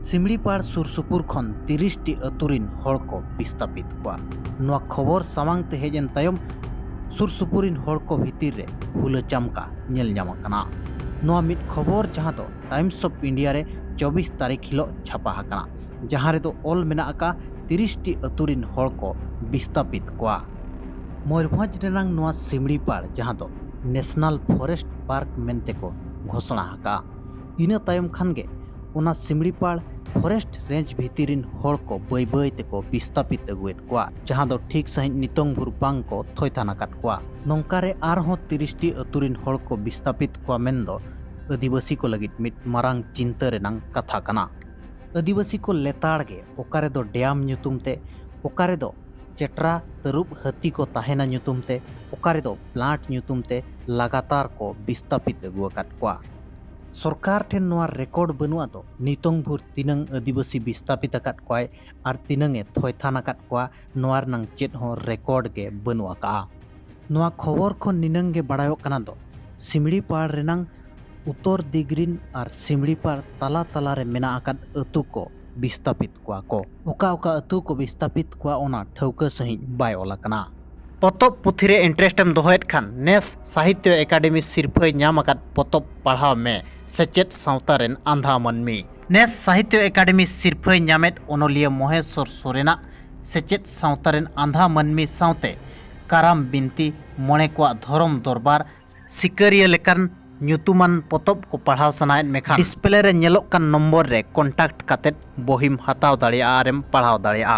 सिमड़ीपाड़ सुरसुपुर खन 30 टी अतुरिन हड़ को विस्थापित कोआ। नोआ खबर सामांग ते हेजन तायम सुरसुपुरिन हड़ को भितिर रे हुला चमका नेल ᱧᱟᱢ आकना। नोआ मिट खबर जहां दो टाइम्स ऑफ इंडिया रे 24 तारीख हिलो छापा आकना, जहां रे दो ऑल मेना आका 30 टी अतुरिन हड़ को विस्थापित कोआ। मयूरभंज रेनांग नोआ सिमड़ीपाड़ जहां दो नेशनल फॉरेस्ट पार्क मेनते को घोषणा आका। इना तायम खान गे ओना सिमड़ीपाड़ फॉरेस्ट रेंज भितिरिन हड़ को बै बै तेको विस्थापित अगुएत कोआ, जहां दो ठीक सही नितोंग भुर बांग को थोयथान आकात कोआ। नोंकारे आरहों 30 टी अतुरिन हड़ को विस्थापित कोआ मेनदो आदिवासी को लगित मिट मारांग चिंता रेनांग कथा कना। आदिवासी को लेताड़ गे ओकारे दो डैम ᱧᱩᱛᱩᱢ ते, ओकारे दो चेट्रा तरुब हाथी को ताहेना ᱧᱩᱛᱩᱢ ते, ओकारे दो प्लांट ᱧᱩᱛᱩᱢ ते लगातार को विस्थापित अगु आकात कोआ। सरकार ठेन नोआ रेकॉर्ड बनुआ दो नितोंग भुर तिनंग आदिवासी विस्थापित आकात कोआय आर तिनंगे थोयथान आकात कोआ नोआ रनांग चेत हों रेकॉर्ड गे बनुआ का। नोआ खबर को निनंग गे बड़ायोग कना दो सिमड़ीपाड़ रेनांग उत्तर दिगरिन आर सिमड़ीपाड़ तला तला रे मेना आकात अतु को विस्थापित कोआ को। ओका ओका अतु को विस्थापित कोआ ओना ठौका सही बाय ओला कना। पतब पुथी रे इंटरेस्टम दोहयत खान नेस साहित्य एकाडेमी सिरफाय ᱧᱟᱢ आकात पतब पढ़ाव में सेचेत सावता रेन आंधा मनमी। नेस साहित्य एकाडेमी सिरफाय ᱧᱟᱢᱮᱫ ओनोलिया महेश्वर सोरेना सेचेत सावता रेन आंधा मनमी सावते काराम बिनती मोणे को धरम दरबार सिकारिया लेकान ᱧᱩᱛᱩᱢᱟᱱ पतब को पढ़ाव सनायत मेखा डिस्प्ले रे ñᱮᱞᱚᱜ ᱠᱟᱱ नंबर रे कॉन्टैक्ट कातेत बहिम हताव दाड़िया आरेम पढ़ाव दाड़िया।